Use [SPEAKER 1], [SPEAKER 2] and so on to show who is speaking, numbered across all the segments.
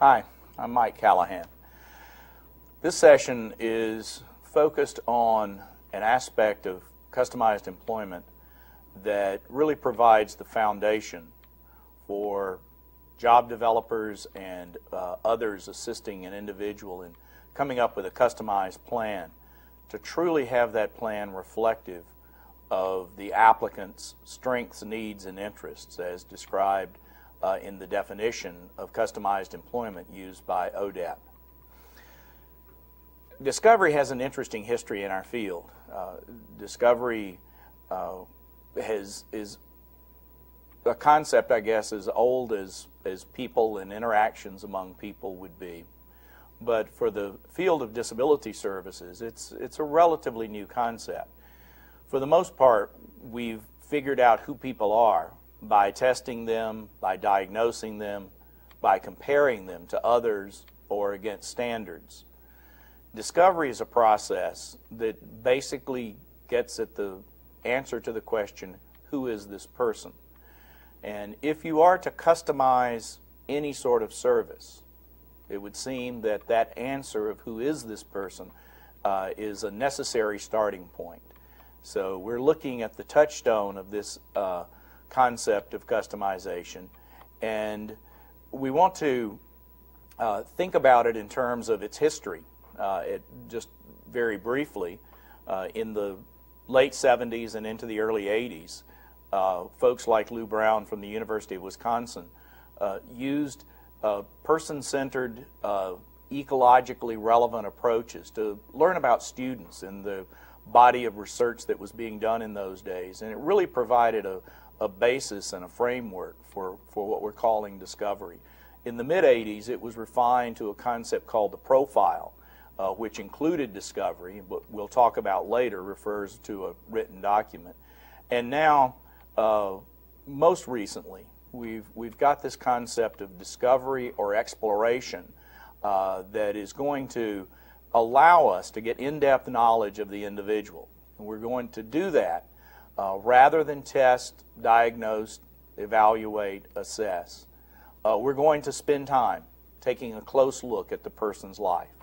[SPEAKER 1] Hi, I'm Mike Callahan. This session is focused on an aspect of customized employment that really provides the foundation for job developers and others assisting an individual in coming up with a customized plan to truly have that plan reflective of the applicant's strengths, needs, and interests as described in the definition of customized employment used by ODEP. Discovery has an interesting history in our field. Discovery is a concept, I guess, as old as people and interactions among people would be. But for the field of disability services, it's a relatively new concept. For the most part, we've figured out who people are by testing them, by diagnosing them, by comparing them to others or against standards. Discovery is a process that basically gets at the answer to the question, who is this person? And if you are to customize any sort of service, it would seem that that answer of who is this person is a necessary starting point. So we're looking at the touchstone of this concept of customization, and we want to think about it in terms of its history. Just very briefly, in the late 70s and into the early 80s, folks like Lou Brown from the University of Wisconsin used person-centered, ecologically relevant approaches to learn about students and the body of research that was being done in those days, and it really provided a basis and a framework for what we're calling discovery. In the mid-80s, it was refined to a concept called the profile, which included discovery, but we'll talk about later, refers to a written document. And now, most recently, we've got this concept of discovery or exploration that is going to allow us to get in-depth knowledge of the individual. And we're going to do that rather than test, diagnose, evaluate, assess. We're going to spend time taking a close look at the person's life.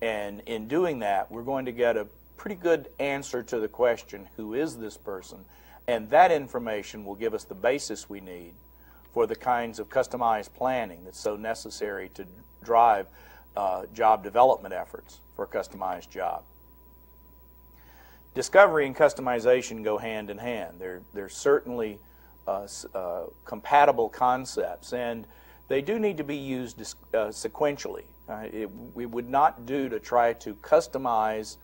[SPEAKER 1] And in doing that, we're going to get a pretty good answer to the question, who is this person? And that information will give us the basis we need for the kinds of customized planning that's so necessary to drive job development efforts for a customized job. Discovery and customization go hand in hand. They're certainly compatible concepts, and they do need to be used sequentially. It would not do to try to customize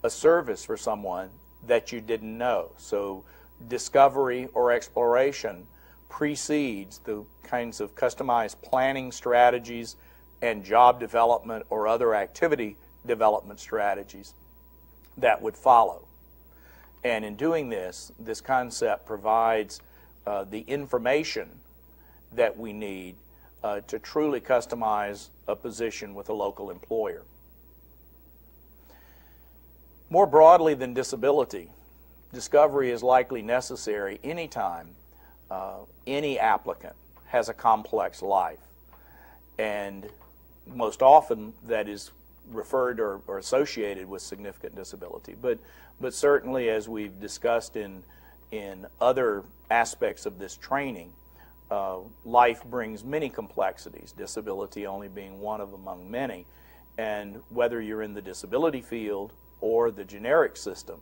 [SPEAKER 1] a service for someone that you didn't know. So discovery or exploration precedes the kinds of customized planning strategies and job development or other activity development strategies that would follow. And in doing this, this concept provides the information that we need to truly customize a position with a local employer. More broadly than disability, discovery is likely necessary anytime any applicant has a complex life. And most often that is referred or associated with significant disability. But certainly, as we've discussed in other aspects of this training, life brings many complexities, disability only being one of among many. And whether you're in the disability field or the generic system,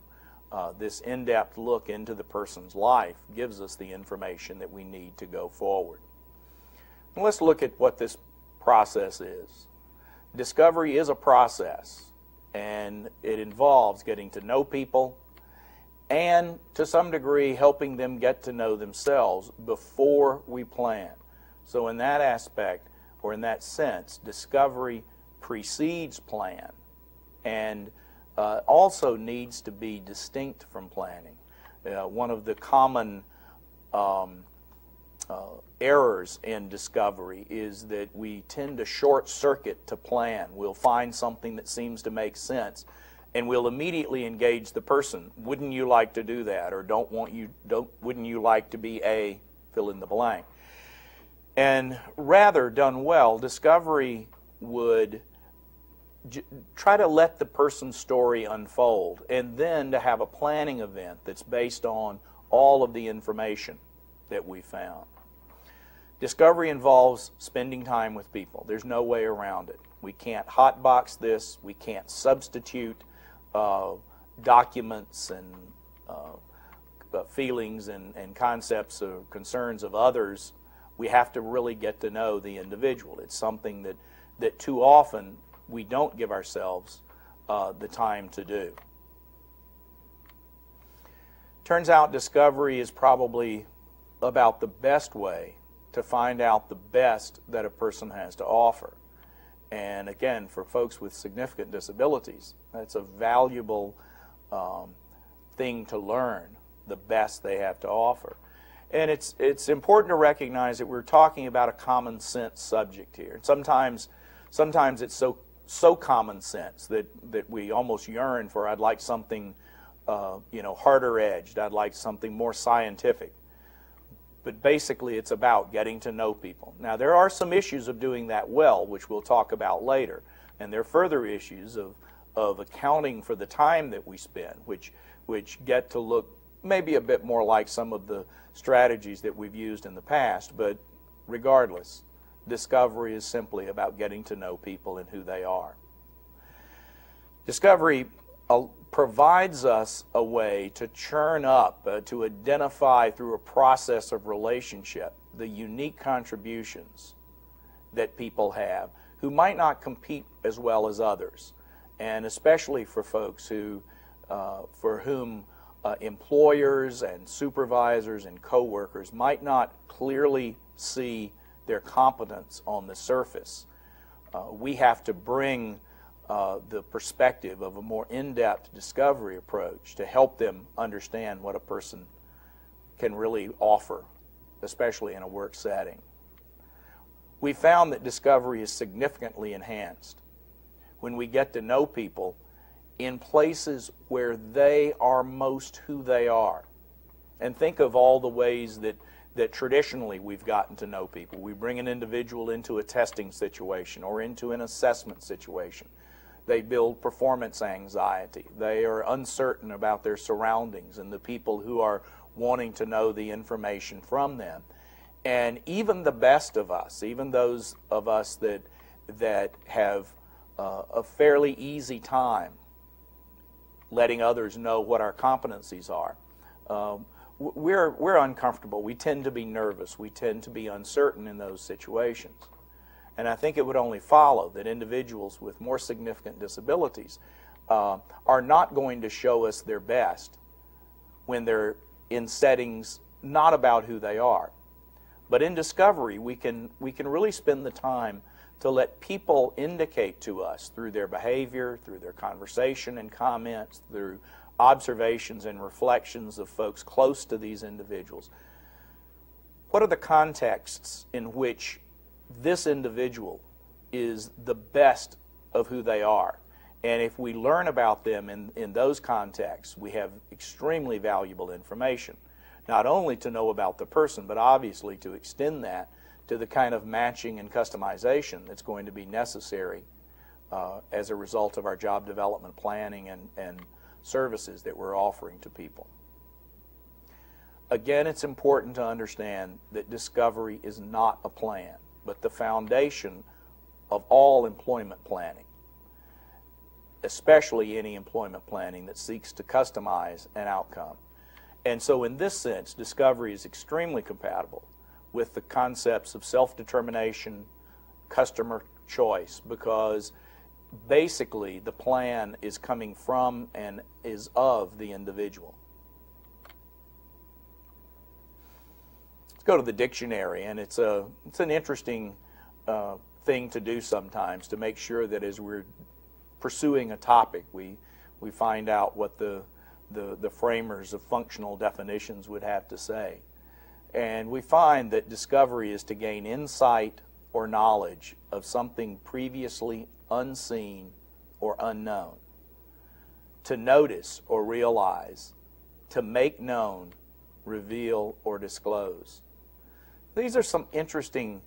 [SPEAKER 1] this in-depth look into the person's life gives us the information that we need to go forward. And let's look at what this process is. Discovery is a process, and it involves getting to know people and, to some degree, helping them get to know themselves before we plan. So in that aspect, or in that sense, discovery precedes plan and also needs to be distinct from planning. One of the common errors in discovery is that we tend to short circuit to plan. We'll find something that seems to make sense and we'll immediately engage the person. Wouldn't you like to do that? Or wouldn't you like to be a fill in the blank? And rather done well, discovery would try to let the person's story unfold, and then to have a planning event that's based on all of the information that we found. Discovery involves spending time with people. There's no way around it. We can't hotbox this. We can't substitute documents and feelings and concepts or concerns of others. We have to really get to know the individual. It's something that too often we don't give ourselves the time to do. Turns out discovery is probably about the best way to find out the best that a person has to offer. And again, for folks with significant disabilities, that's a valuable thing to learn, the best they have to offer. And it's important to recognize that we're talking about a common sense subject here. Sometimes it's so common sense that we almost yearn for, I'd like something harder edged, I'd like something more scientific. But basically it's about getting to know people. Now there are some issues of doing that well, which we'll talk about later. And there are further issues of accounting for the time that we spend, which get to look maybe a bit more like some of the strategies that we've used in the past. But regardless, discovery is simply about getting to know people and who they are. Discovery provides us a way to churn up, to identify through a process of relationship the unique contributions that people have who might not compete as well as others, and especially for folks who, for whom employers and supervisors and coworkers might not clearly see their competence on the surface. We have to bring the perspective of a more in-depth discovery approach to help them understand what a person can really offer, especially in a work setting. We found that discovery is significantly enhanced when we get to know people in places where they are most who they are. And think of all the ways that traditionally we've gotten to know people. We bring an individual into a testing situation or into an assessment situation. They build performance anxiety. They are uncertain about their surroundings and the people who are wanting to know the information from them. And even the best of us, even those of us that have a fairly easy time letting others know what our competencies are, we're uncomfortable. We tend to be nervous. We tend to be uncertain in those situations. And I think it would only follow that individuals with more significant disabilities are not going to show us their best when they're in settings not about who they are. But in discovery, we can really spend the time to let people indicate to us through their behavior, through their conversation and comments, through observations and reflections of folks close to these individuals. What are the contexts in which this individual is the best of who they are? And if we learn about them in those contexts, we have extremely valuable information, not only to know about the person, but obviously to extend that to the kind of matching and customization that's going to be necessary as a result of our job development planning and services that we're offering to people. Again, it's important to understand that discovery is not a plan, but the foundation of all employment planning, especially any employment planning that seeks to customize an outcome. And so in this sense, discovery is extremely compatible with the concepts of self-determination, customer choice, because basically the plan is coming from and is of the individual. Let's go to the dictionary, and it's an interesting thing to do sometimes, to make sure that as we're pursuing a topic, we find out what the framers of functional definitions would have to say. And we find that discovery is to gain insight or knowledge of something previously unseen or unknown, to notice or realize, to make known, reveal, or disclose. these are some interesting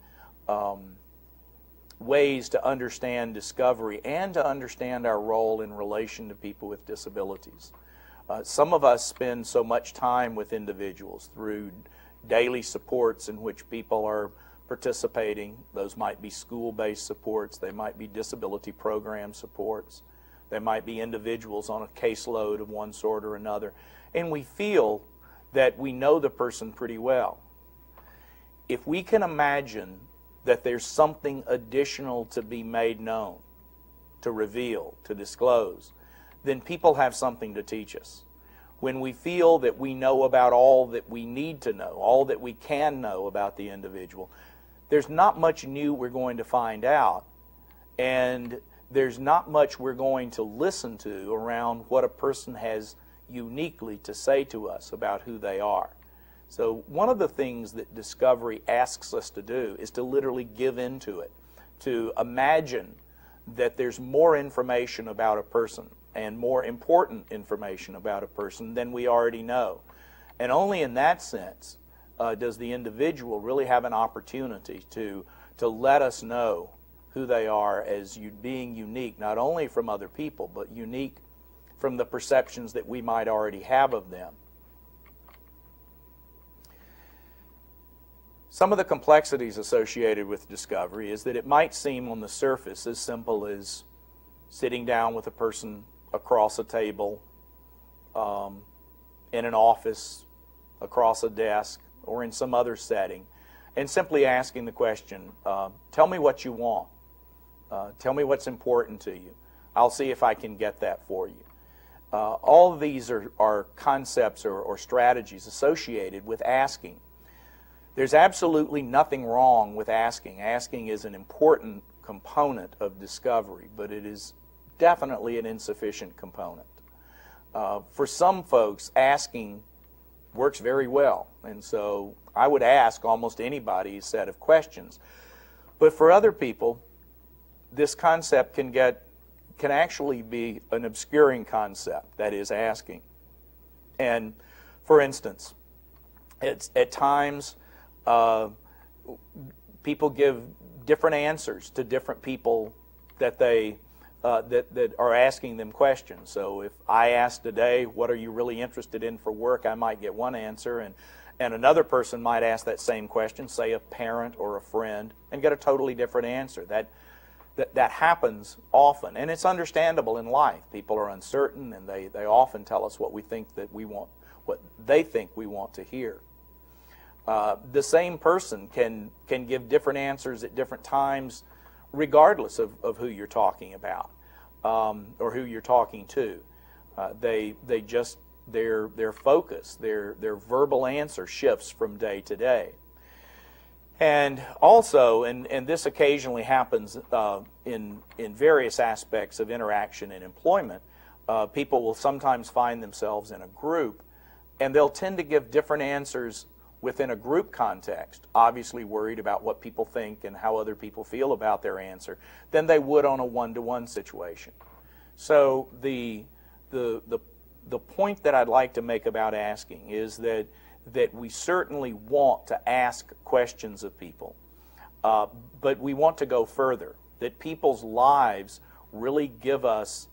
[SPEAKER 1] ways to understand discovery and to understand our role in relation to people with disabilities. Some of us spend so much time with individuals through daily supports in which people are participating. Those might be school-based supports, they might be disability program supports, they might be individuals on a caseload of one sort or another, and we feel that we know the person pretty well. If we can imagine that there's something additional to be made known, to reveal, to disclose, then people have something to teach us. When we feel that we know about all that we need to know, all that we can know about the individual, there's not much new we're going to find out, and there's not much we're going to listen to around what a person has uniquely to say to us about who they are. So one of the things that discovery asks us to do is to literally give into it, to imagine that there's more information about a person and more important information about a person than we already know. And only in that sense does the individual really have an opportunity to let us know who they are as being unique, not only from other people, but unique from the perceptions that we might already have of them. Some of the complexities associated with discovery is that it might seem on the surface as simple as sitting down with a person across a table, in an office, across a desk, or in some other setting, and simply asking the question, tell me what you want. Tell me what's important to you. I'll see if I can get that for you. All of these are concepts or strategies associated with asking. There's absolutely nothing wrong with asking. Asking is an important component of discovery, but it is definitely an insufficient component. For some folks, asking works very well, and so I would ask almost anybody a set of questions. But for other people, this concept can actually be an obscuring concept, that is, asking. And for instance, at times people give different answers to different people that that are asking them questions. So if I ask today, what are you really interested in for work, I might get one answer, and another person might ask that same question, say a parent or a friend, and get a totally different answer. That happens often, and it's understandable in life. People are uncertain, and they often tell us what we think that we want, what they think we want to hear. The same person can give different answers at different times, regardless of who you're talking about or who you're talking to. Their focus, their verbal answer shifts from day to day. And also, and this occasionally happens in various aspects of interaction and employment, people will sometimes find themselves in a group, and they'll tend to give different answers within a group context, obviously worried about what people think and how other people feel about their answer, than they would on a one-to-one situation. So the point that I'd like to make about asking is that we certainly want to ask questions of people, but we want to go further, that people's lives really give us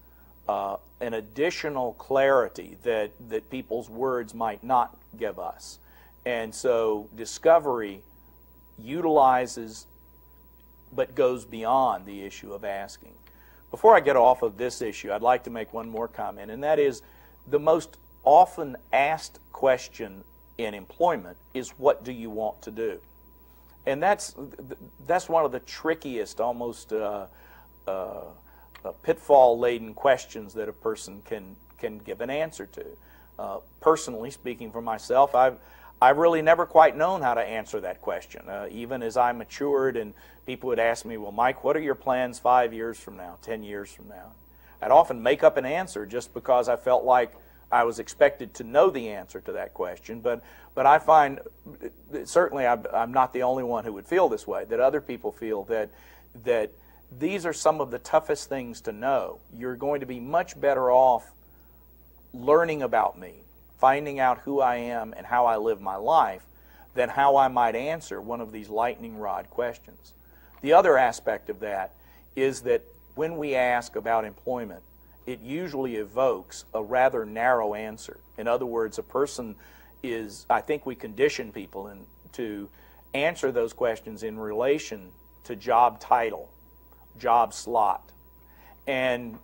[SPEAKER 1] an additional clarity that people's words might not give us. And so discovery utilizes but goes beyond the issue of asking. Before I get off of this issue, I'd like to make one more comment, and that is the most often asked question in employment is, what do you want to do? And that's one of the trickiest, almost pitfall-laden questions that a person can give an answer to. Personally, speaking for myself, I've really never quite known how to answer that question. Even as I matured and people would ask me, well, Mike, what are your plans 5 years from now, 10 years from now? I'd often make up an answer just because I felt like I was expected to know the answer to that question. But I find, certainly I'm not the only one who would feel this way, that other people feel that these are some of the toughest things to know. You're going to be much better off learning about me, finding out who I am and how I live my life, than how I might answer one of these lightning rod questions. The other aspect of that is that when we ask about employment, it usually evokes a rather narrow answer. In other words, a person is, I think we condition people to answer those questions in relation to job title, job slot. And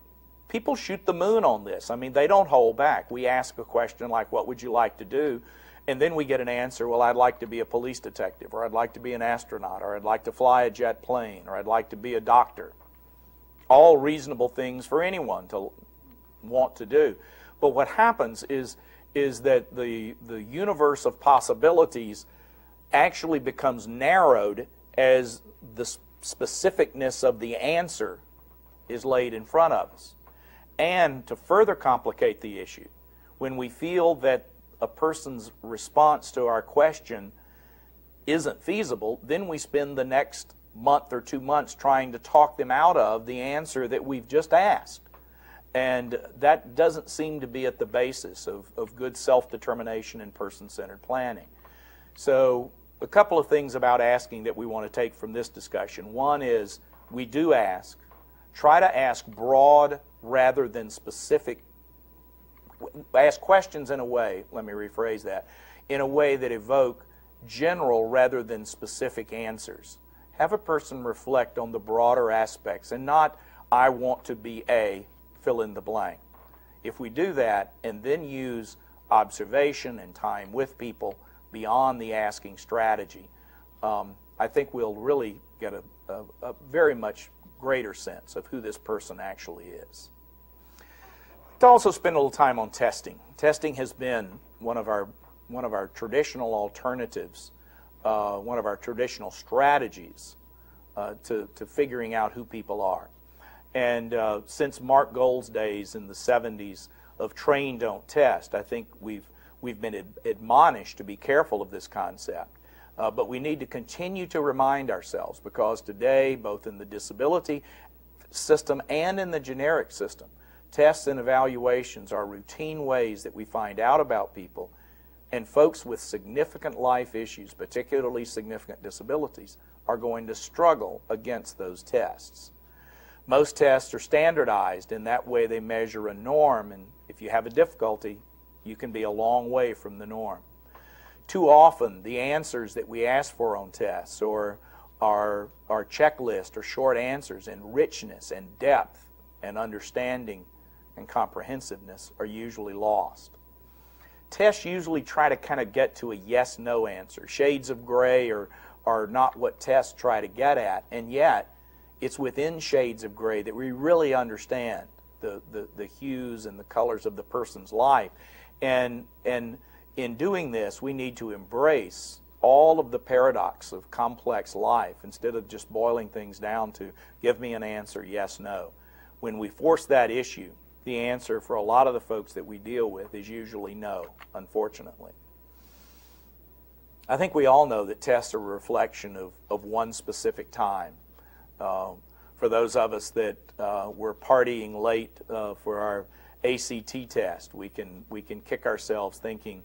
[SPEAKER 1] people shoot the moon on this. I mean, they don't hold back. We ask a question like, what would you like to do? And then we get an answer, well, I'd like to be a police detective, or I'd like to be an astronaut, or I'd like to fly a jet plane, or I'd like to be a doctor. All reasonable things for anyone to want to do. But what happens is that the universe of possibilities actually becomes narrowed as the specificness of the answer is laid in front of us. And to further complicate the issue, when we feel that a person's response to our question isn't feasible, then we spend the next month or 2 months trying to talk them out of the answer that we've just asked. And that doesn't seem to be at the basis of good self-determination and person-centered planning. So a couple of things about asking that we want to take from this discussion. One is we do ask. Try to ask broad rather than specific. Ask questions in a way, let me rephrase that, in a way that evoke general rather than specific answers. Have a person reflect on the broader aspects and not, I want to be a, fill in the blank. If we do that and then use observation and time with people beyond the asking strategy, I think we'll really get a very much greater sense of who this person actually is. To also spend a little time on testing. Testing has been one of our traditional alternatives, one of our traditional strategies to figuring out who people are. And since Marc Gold's days in the 70s of train, don't test, I think we've been admonished to be careful of this concept. But we need to continue to remind ourselves, because today, both in the disability system and in the generic system, tests and evaluations are routine ways that we find out about people, and folks with significant life issues, particularly significant disabilities, are going to struggle against those tests. Most tests are standardized, in that way they measure a norm, and if you have a difficulty, you can be a long way from the norm. Too often, the answers that we ask for on tests, or our checklist, or short answers in richness and depth and understanding and comprehensiveness, are usually lost. Tests usually try to kind of get to a yes-no answer. Shades of gray are not what tests try to get at, and yet it's within shades of gray that we really understand the hues and the colors of the person's life. And in doing this, we need to embrace all of the paradox of complex life instead of just boiling things down to give me an answer, yes, no. When we force that issue, the answer for a lot of the folks that we deal with is usually no, unfortunately. I think we all know that tests are a reflection of one specific time. For those of us that were partying late for our ACT test, we can kick ourselves thinking,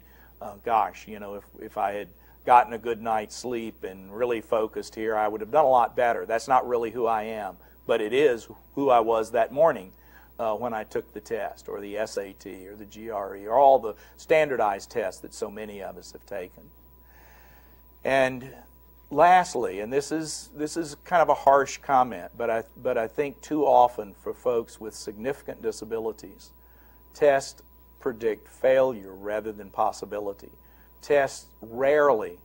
[SPEAKER 1] gosh, you know, if I had gotten a good night's sleep and really focused here, I would have done a lot better. That's not really who I am, but it is who I was that morning when I took the test, or the SAT, or the GRE, or all the standardized tests that so many of us have taken. And lastly, and this is kind of a harsh comment, but I think too often for folks with significant disabilities, tests predict failure rather than possibility. Tests rarely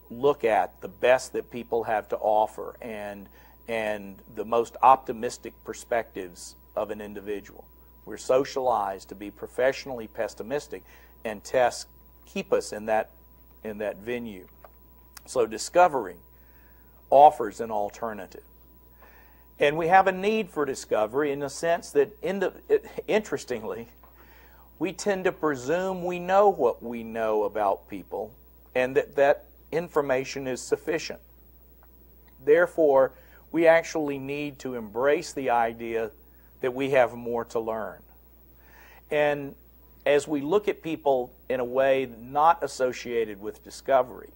[SPEAKER 1] look at the best that people have to offer and the most optimistic perspectives of an individual. We're socialized to be professionally pessimistic, and tests keep us in that venue. So discovery offers an alternative. And we have a need for discovery in the sense that, interestingly, we tend to presume we know what we know about people and that information is sufficient. Therefore, we actually need to embrace the idea that we have more to learn. And as we look at people in a way not associated with discovery,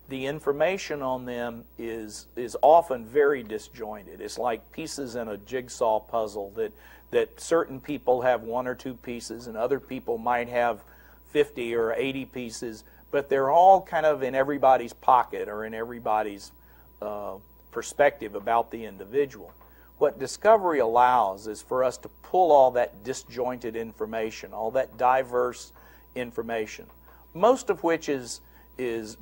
[SPEAKER 1] the information on them is often very disjointed. It's like pieces in a jigsaw puzzle that certain people have 1 or 2 pieces and other people might have 50 or 80 pieces, but they're all kind of in everybody's pocket or in everybody's perspective about the individual. What discovery allows is for us to pull all that disjointed information, all that diverse information, most of which is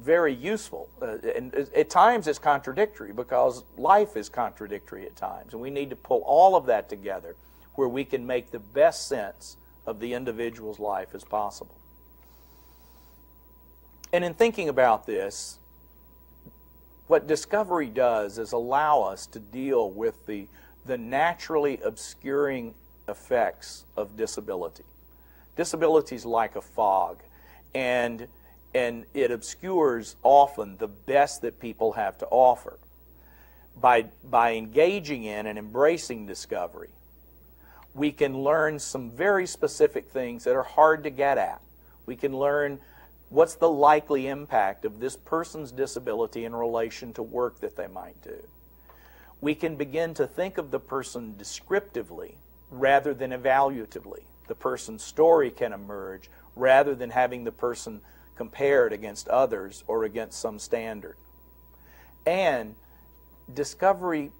[SPEAKER 1] very useful. And at times it's contradictory because life is contradictory at times. And we need to pull all of that together where we can make the best sense of the individual's life as possible. And in thinking about this, what discovery does is allow us to deal with the naturally obscuring effects of disability. Disability is like a fog, and it obscures often the best that people have to offer. By engaging in and embracing discovery, we can learn some very specific things that are hard to get at. We can learn what's the likely impact of this person's disability in relation to work that they might do. We can begin to think of the person descriptively rather than evaluatively. The person's story can emerge rather than having the person compared against others or against some standard. And discovery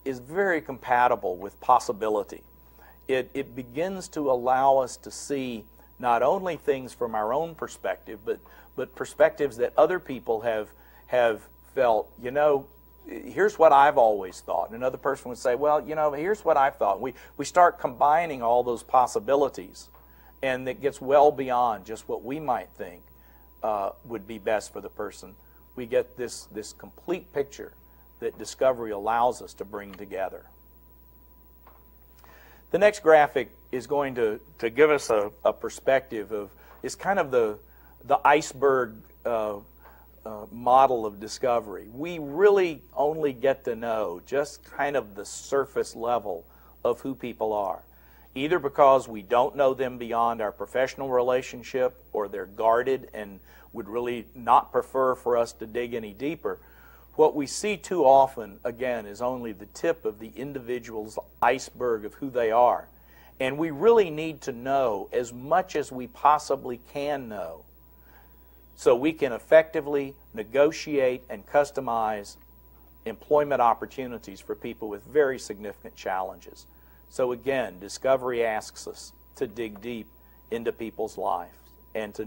[SPEAKER 1] is very compatible with possibility. It begins to allow us to see not only things from our own perspective, but perspectives that other people have felt, you know, here's what I've always thought. And another person would say, well, you know, here's what I thought. We start combining all those possibilities, and it gets well beyond just what we might think would be best for the person. We get this complete picture that discovery allows us to bring together. The next graphic is going to give us a perspective of, it's kind of the iceberg model of discovery. We really only get to know just kind of the surface level of who people are, either because we don't know them beyond our professional relationship, or they're guarded and would really not prefer for us to dig any deeper. What we see too often, again, is only the tip of the individual's iceberg of who they are. And we really need to know as much as we possibly can know so we can effectively negotiate and customize employment opportunities for people with very significant challenges. So again, discovery asks us to dig deep into people's lives and to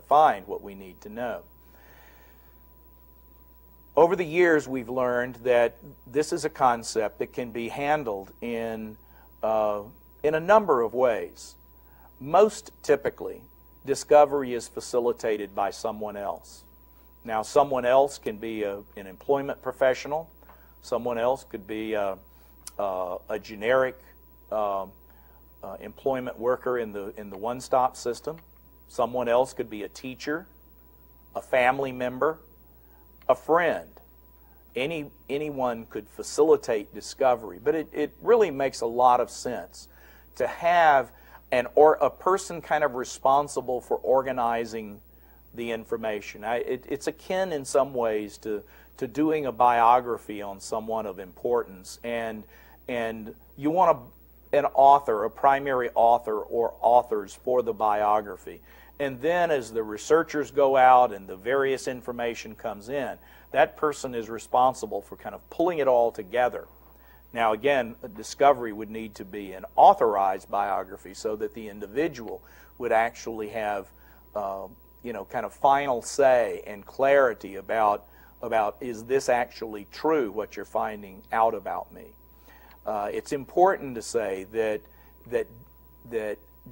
[SPEAKER 1] find what we need to know. Over the years, we've learned that this is a concept that can be handled in a number of ways. Most typically, discovery is facilitated by someone else. Now, someone else can be an employment professional. Someone else could be a generic employment worker in the one-stop system. Someone else could be a teacher, a family member, a friend. Anyone could facilitate discovery, but it really makes a lot of sense to have a person kind of responsible for organizing the information. It's akin in some ways to doing a biography on someone of importance, and you want an author, a primary author or authors for the biography. And then as the researchers go out and the various information comes in, that person is responsible for kind of pulling it all together. Now again, a discovery would need to be an authorized biography so that the individual would actually have kind of final say and clarity about is this actually true, what you're finding out about me. It's important to say that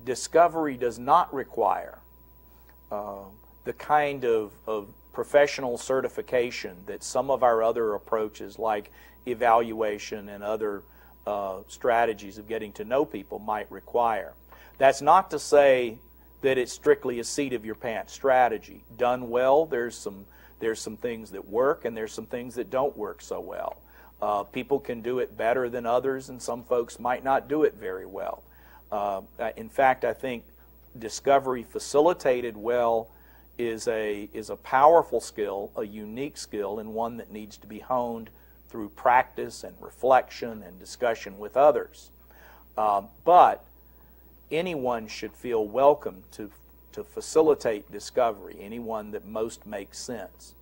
[SPEAKER 1] discovery does not require the kind of professional certification that some of our other approaches like evaluation and other strategies of getting to know people might require. That's not to say that it's strictly a seat of your pants strategy. Done well, there's some things that work and there's some things that don't work so well. People can do it better than others, and some folks might not do it very well. In fact, I think discovery facilitated well is a powerful skill, a unique skill, and one that needs to be honed through practice and reflection and discussion with others. But anyone should feel welcome to facilitate discovery, anyone that most makes sense.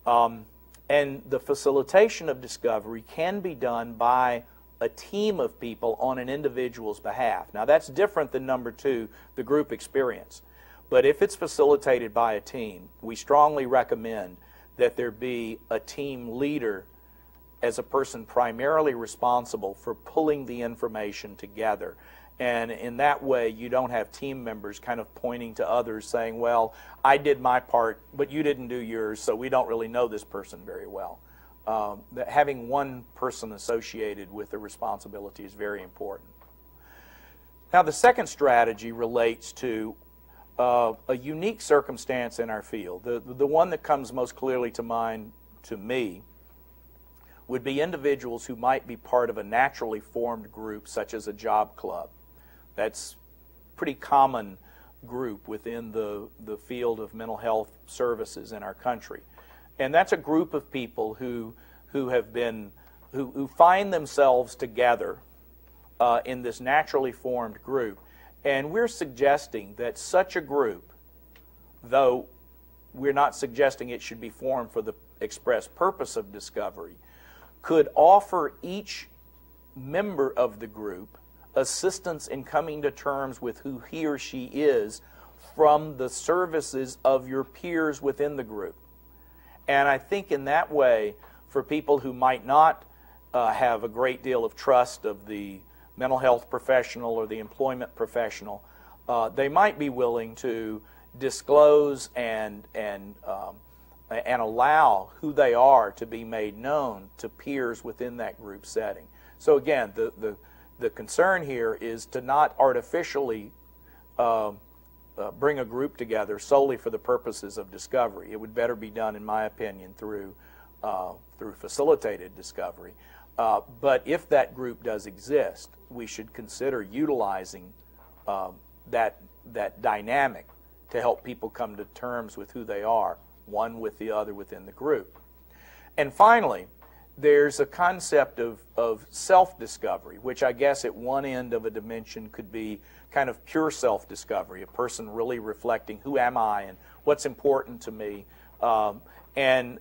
[SPEAKER 1] And the facilitation of discovery can be done by a team of people on an individual's behalf. Now that's different than number 2, the group experience. But if it's facilitated by a team, we strongly recommend that there be a team leader as a person primarily responsible for pulling the information together. And in that way, you don't have team members kind of pointing to others saying, well, I did my part, but you didn't do yours, so we don't really know this person very well. That having one person associated with the responsibility is very important. Now, the second strategy relates to a unique circumstance in our field. The one that comes most clearly to mind to me would be individuals who might be part of a naturally formed group, such as a job club. That's a pretty common group within the field of mental health services in our country. And that's a group of people who find themselves together in this naturally formed group. And we're suggesting that such a group, though we're not suggesting it should be formed for the express purpose of discovery, could offer each member of the group assistance in coming to terms with who he or she is from the services of your peers within the group. And I think in that way, for people who might not have a great deal of trust of the mental health professional or the employment professional, they might be willing to disclose and allow who they are to be made known to peers within that group setting. So again, the concern here is to not artificially bring a group together solely for the purposes of discovery. It would better be done, in my opinion, through facilitated discovery. But if that group does exist, we should consider utilizing that dynamic to help people come to terms with who they are, one with the other within the group. And finally, there's a concept of self-discovery, which I guess at one end of a dimension could be kind of pure self-discovery, a person really reflecting who am I and what's important to me, and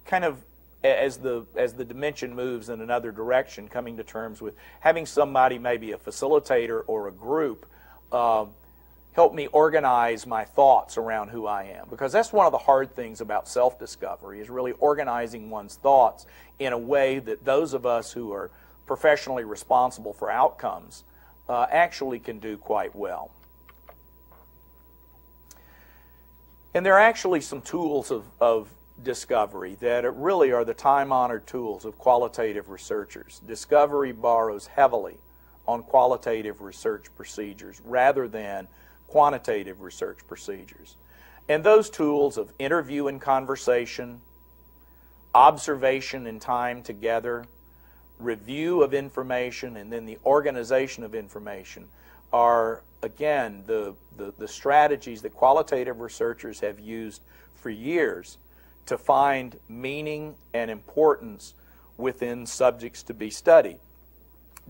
[SPEAKER 1] kind of as the dimension moves in another direction, coming to terms with having somebody, maybe a facilitator or a group, help me organize my thoughts around who I am. Because that's one of the hard things about self-discovery, is really organizing one's thoughts in a way that those of us who are professionally responsible for outcomes actually can do quite well. And there are actually some tools of discovery that really are the time-honored tools of qualitative researchers. Discovery borrows heavily on qualitative research procedures rather than quantitative research procedures. And those tools of interview and conversation, observation and time together, review of information, and then the organization of information are, again, the strategies that qualitative researchers have used for years to find meaning and importance within subjects to be studied.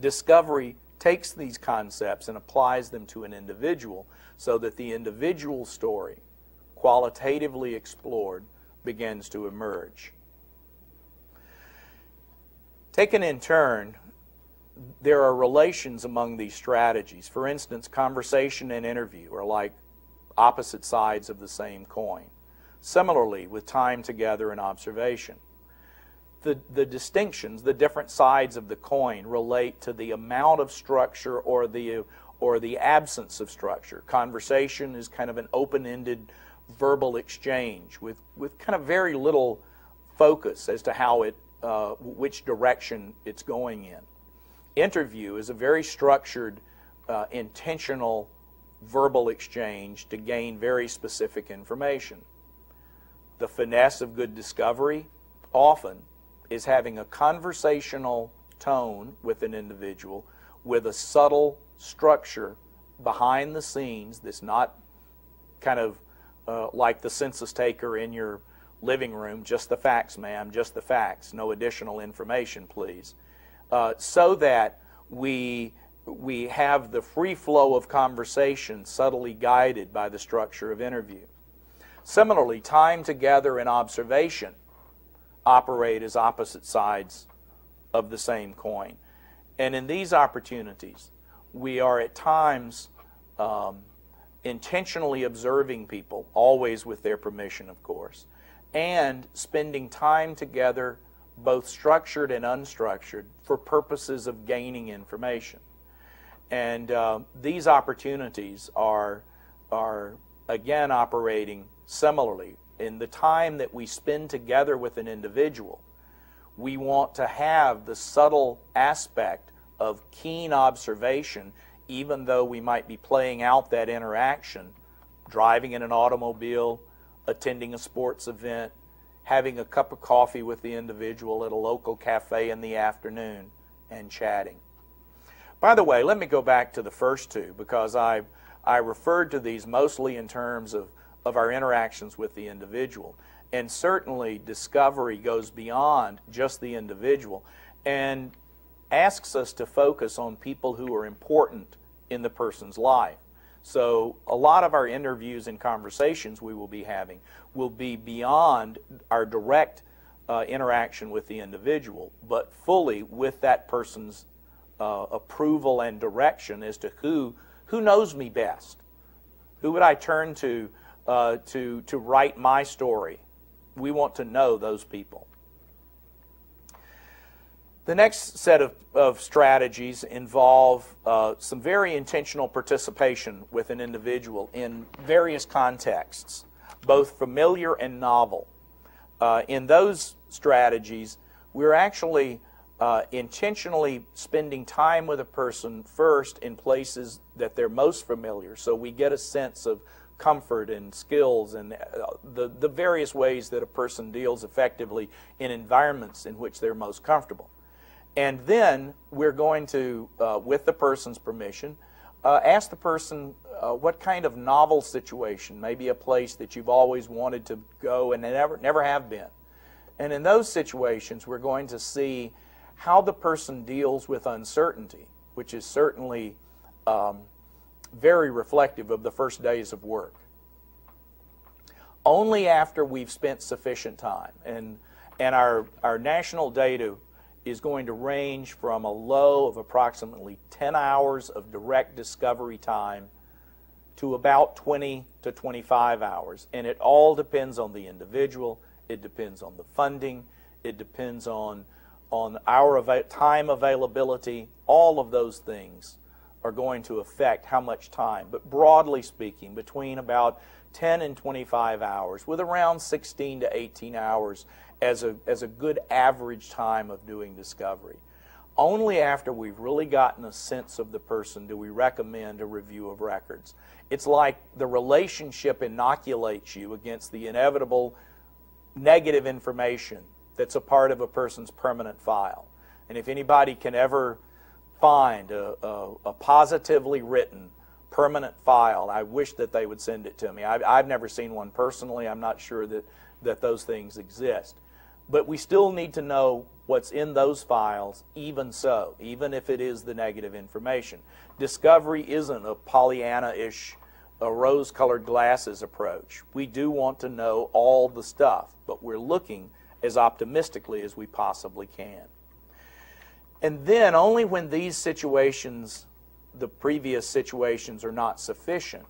[SPEAKER 1] Discovery takes these concepts and applies them to an individual so that the individual story, qualitatively explored, begins to emerge. Taken in turn, there are relations among these strategies. For instance, conversation and interview are like opposite sides of the same coin. Similarly, with time together and observation. The distinctions, the different sides of the coin, relate to the amount of structure or the absence of structure. Conversation is kind of an open-ended verbal exchange with kind of very little focus as to how which direction it's going in. Interview is a very structured, intentional verbal exchange to gain very specific information. The finesse of good discovery often is having a conversational tone with an individual with a subtle structure behind the scenes that's not kind of like the census taker in your living room, just the facts, ma'am, just the facts, no additional information, please, so that we have the free flow of conversation subtly guided by the structure of interview. Similarly, time together and observation operate as opposite sides of the same coin. And in these opportunities, we are at times intentionally observing people, always with their permission, of course, and spending time together, both structured and unstructured, for purposes of gaining information. And these opportunities are again operating similarly. In the time that we spend together with an individual, we want to have the subtle aspect of keen observation, even though we might be playing out that interaction, driving in an automobile, attending a sports event, having a cup of coffee with the individual at a local cafe in the afternoon, and chatting. By the way, let me go back to the first two, because I referred to these mostly in terms of our interactions with the individual. And certainly discovery goes beyond just the individual and asks us to focus on people who are important in the person's life. So a lot of our interviews and conversations we will be having will be beyond our direct interaction with the individual, but fully with that person's approval and direction as to who knows me best. Who would I turn to write my story? We want to know those people. The next set of strategies involve some very intentional participation with an individual in various contexts, both familiar and novel. In those strategies, we're actually intentionally spending time with a person first in places that they're most familiar, so we get a sense of comfort and skills and the various ways that a person deals effectively in environments in which they're most comfortable. And then we're going to, with the person's permission, ask the person what kind of novel situation, maybe a place that you've always wanted to go and never have been. And in those situations, we're going to see how the person deals with uncertainty, which is certainly very reflective of the first days of work. Only after we've spent sufficient time, and our national data is going to range from a low of approximately 10 hours of direct discovery time to about 20 to 25 hours. And it all depends on the individual, it depends on the funding, it depends on our time availability. All of those things are going to affect how much time. But broadly speaking, between about 10 and 25 hours, with around 16 to 18 hours as a good average time of doing discovery. Only after we've really gotten a sense of the person do we recommend a review of records. It's like the relationship inoculates you against the inevitable negative information that's a part of a person's permanent file. And if anybody can ever find a positively written permanent file, I wish that they would send it to me. I've never seen one personally. I'm not sure that those things exist. But we still need to know what's in those files, even so, even if it is the negative information. Discovery isn't a Pollyanna-ish, a rose-colored glasses approach. We do want to know all the stuff, but we're looking as optimistically as we possibly can. And then only when these situations, the previous situations, are not sufficient,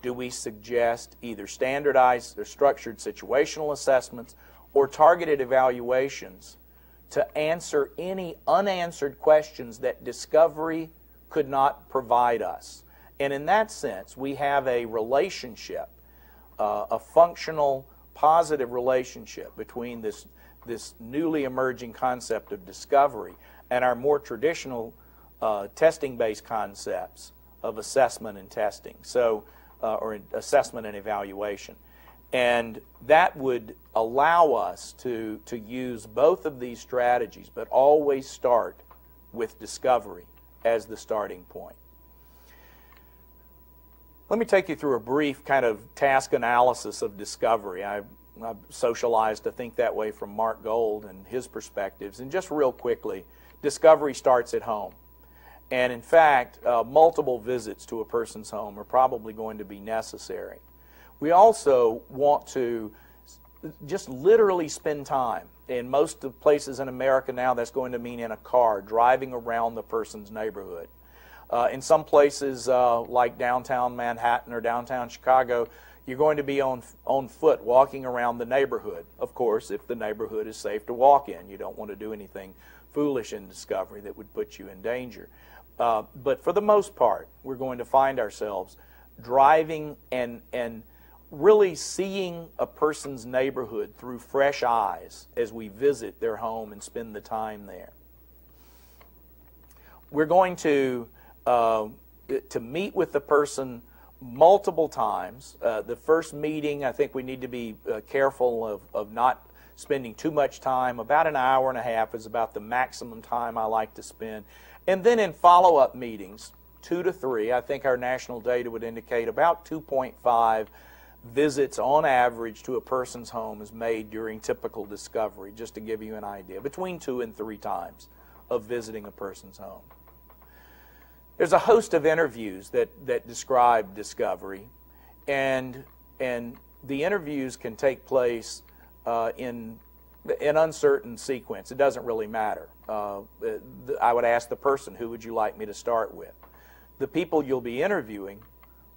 [SPEAKER 1] do we suggest either standardized or structured situational assessments or targeted evaluations to answer any unanswered questions that discovery could not provide us. And in that sense, we have a relationship, a functional, positive relationship between this newly emerging concept of discovery and our more traditional testing-based concepts of assessment and testing, or assessment and evaluation. And that would allow us to use both of these strategies, but always start with discovery as the starting point. Let me take you through a brief kind of task analysis of discovery. I've socialized to think that way from Marc and his perspectives. And just real quickly, discovery starts at home. And in fact, multiple visits to a person's home are probably going to be necessary. We also want to just literally spend time. In most of places in America now, that's going to mean in a car, driving around the person's neighborhood. In some places like downtown Manhattan or downtown Chicago, you're going to be on foot walking around the neighborhood. Of course, if the neighborhood is safe to walk in. You don't want to do anything foolish in discovery that would put you in danger. But for the most part, we're going to find ourselves driving and really seeing a person's neighborhood through fresh eyes as we visit their home and spend the time there. We're going to meet with the person multiple times. The first meeting, I think we need to be careful of not spending too much time. About an hour and a half is about the maximum time I like to spend. And then in follow-up meetings, 2 to 3, I think our national data would indicate about 2.5 visits on average to a person's home is made during typical discovery, just to give you an idea, between 2 and 3 times of visiting a person's home. There's a host of interviews that describe discovery, and the interviews can take place in uncertain sequence. It doesn't really matter. I would ask the person, who would you like me to start with? The people you'll be interviewing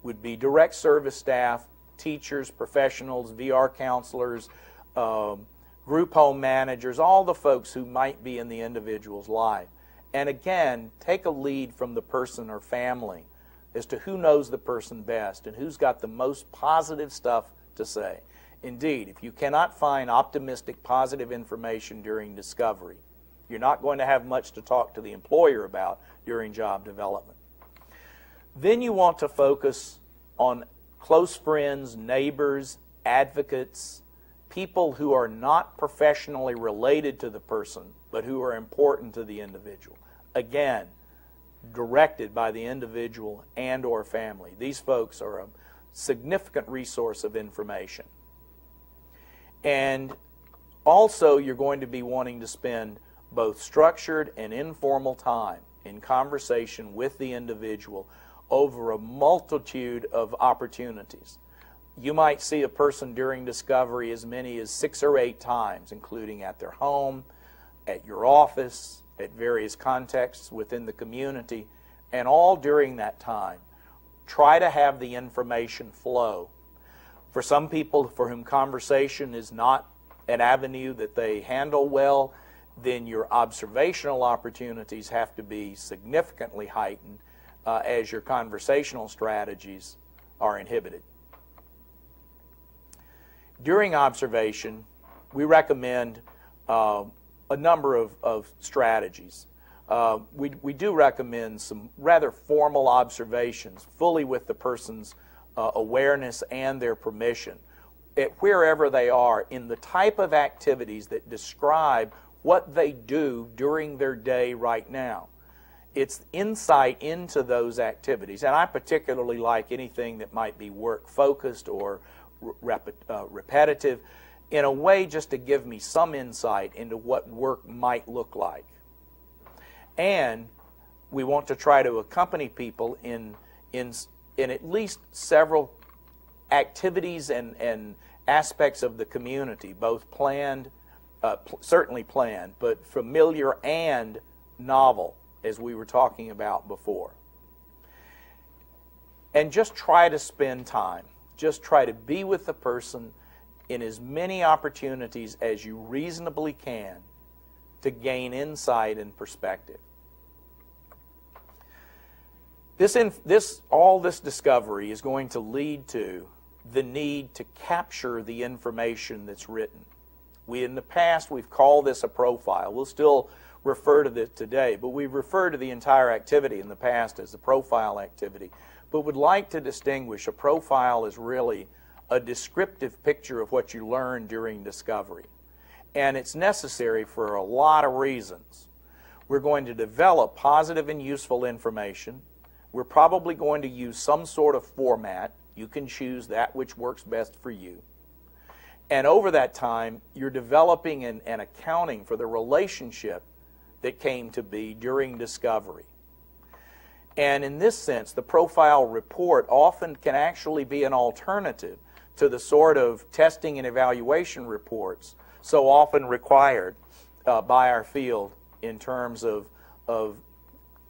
[SPEAKER 1] would be direct service staff, teachers, professionals, VR counselors, group home managers, all the folks who might be in the individual's life. And again, take a lead from the person or family as to who knows the person best and who's got the most positive stuff to say. Indeed, if you cannot find optimistic, positive information during discovery, you're not going to have much to talk to the employer about during job development. Then you want to focus on close friends, neighbors, advocates, people who are not professionally related to the person, but who are important to the individual. Again, directed by the individual and or family. These folks are a significant resource of information. And also, you're going to be wanting to spend both structured and informal time in conversation with the individual over a multitude of opportunities. You might see a person during discovery as many as 6 or 8 times, including at their home, at your office, at various contexts within the community, and all during that time. Try to have the information flow. For some people for whom conversation is not an avenue that they handle well, then your observational opportunities have to be significantly heightened as your conversational strategies are inhibited. During observation, we recommend a number of strategies. We do recommend some rather formal observations, fully with the person's awareness and their permission, at wherever they are, in the type of activities that describe what they do during their day right now. It's insight into those activities, and I particularly like anything that might be work-focused or repetitive, in a way just to give me some insight into what work might look like. And we want to try to accompany people in at least several activities and aspects of the community, both planned, certainly planned, but familiar and novel, as we were talking about before. And just try to spend time. Just try to be with the person in as many opportunities as you reasonably can to gain insight and perspective. All this discovery is going to lead to the need to capture the information that's written. In the past, we've called this a profile. We'll still refer to this today, but we've referred to the entire activity in the past as the profile activity. But would like to distinguish a profile as really a descriptive picture of what you learned during discovery. And it's necessary for a lot of reasons. We're going to develop positive and useful information we're probably going to use some sort of format. You can choose that which works best for you. And over that time, you're developing and accounting for the relationship that came to be during discovery. And in this sense, the profile report often can actually be an alternative to the sort of testing and evaluation reports so often required by our field in terms of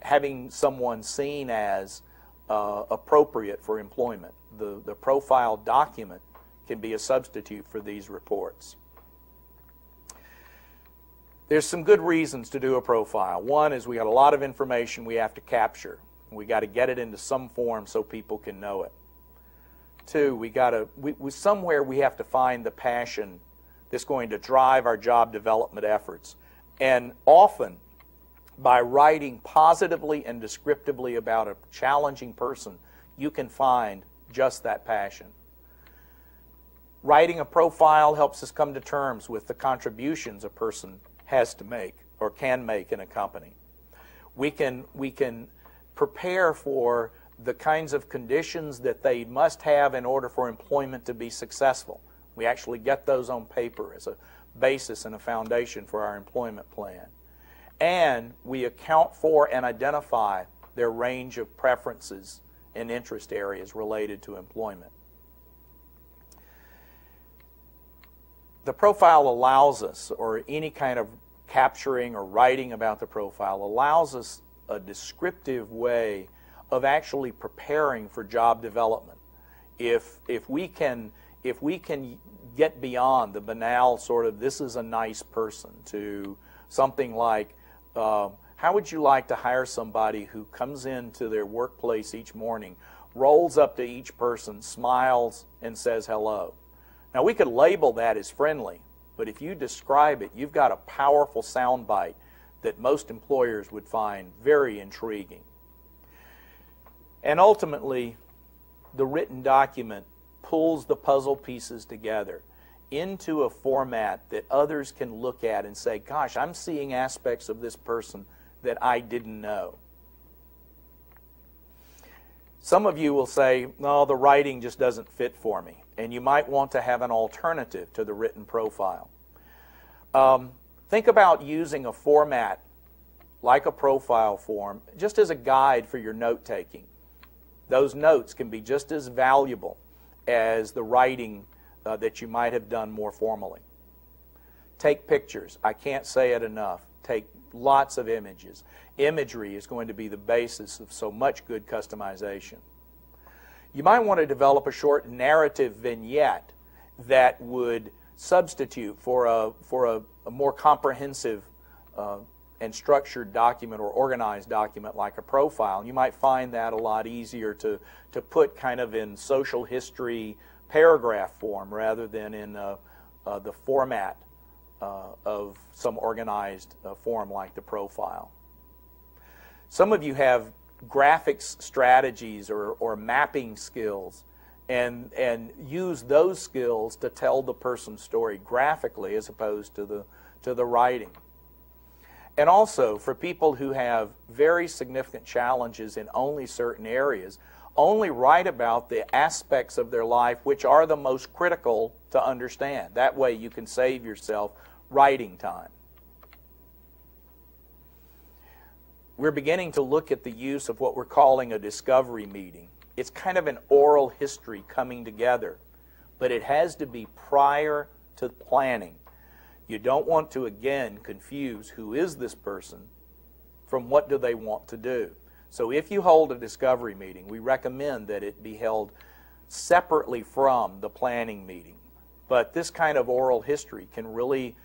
[SPEAKER 1] having someone seen as appropriate for employment. The profile document can be a substitute for these reports. There's some good reasons to do a profile. One is we got a lot of information we have to capture. We got to get it into some form so people can know it. Two, somewhere we have to find the passion that's going to drive our job development efforts. And often, by writing positively and descriptively about a challenging person, you can find just that passion. Writing a profile helps us come to terms with the contributions a person has to make or can make in a company. We can prepare for the kinds of conditions that they must have in order for employment to be successful. We actually get those on paper as a basis and a foundation for our employment plan. And we account for and identify their range of preferences and interest areas related to employment. The profile allows us, or any kind of capturing or writing about the profile, allows us a descriptive way of actually preparing for job development. If we can get beyond the banal sort of "this is a nice person" to something like, how would you like to hire somebody who comes into their workplace each morning, rolls up to each person, smiles, and says hello? Now, we could label that as friendly, but if you describe it, you've got a powerful soundbite that most employers would find very intriguing. And ultimately, the written document pulls the puzzle pieces together into a format that others can look at and say, gosh, I'm seeing aspects of this person that I didn't know. Some of you will say, no, the writing just doesn't fit for me, and you might want to have an alternative to the written profile. Think about using a format like a profile form just as a guide for your note-taking. Those notes can be just as valuable as the writing that you might have done more formally. Take pictures. I can't say it enough. Take lots of images. Imagery is going to be the basis of so much good customization. You might want to develop a short narrative vignette that would substitute for a more comprehensive and structured document or organized document like a profile. You might find that a lot easier to put kind of in social history paragraph form rather than in the format of some organized form like the profile. Some of you have graphics strategies or mapping skills and use those skills to tell the person's story graphically as opposed to the writing. And also, for people who have very significant challenges in only certain areas, only write about the aspects of their life which are the most critical to understand. That way you can save yourself writing time. We're beginning to look at the use of what we're calling a discovery meeting. It's kind of an oral history coming together, but it has to be prior to planning. You don't want to, again, confuse who is this person from what do they want to do. So if you hold a discovery meeting, we recommend that it be held separately from the planning meeting. But this kind of oral history can really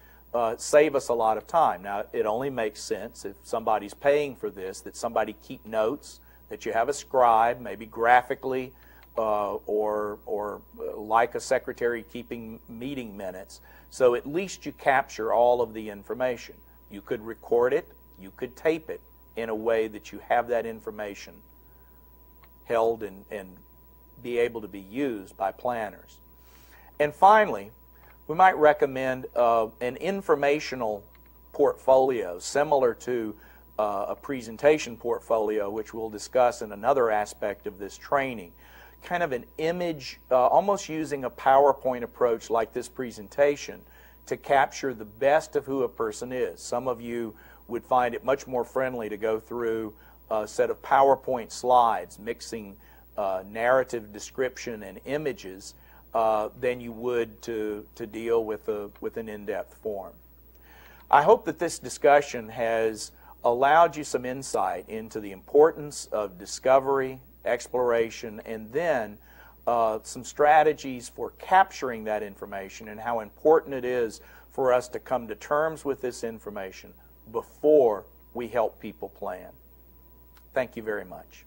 [SPEAKER 1] save us a lot of time. Now, it only makes sense if somebody's paying for this, that somebody keep notes, that you have a scribe, maybe graphically, or like a secretary keeping meeting minutes. So at least you capture all of the information. You could record it, you could tape it in a way that you have that information held and be able to be used by planners. And finally, we might recommend an informational portfolio similar to a presentation portfolio, which we'll discuss in another aspect of this training. Kind of an image, almost using a PowerPoint approach like this presentation to capture the best of who a person is. Some of you would find it much more friendly to go through a set of PowerPoint slides, mixing narrative description and images than you would to deal with an in-depth form. I hope that this discussion has allowed you some insight into the importance of discovery, exploration, and then some strategies for capturing that information and how important it is for us to come to terms with this information before we help people plan. Thank you very much.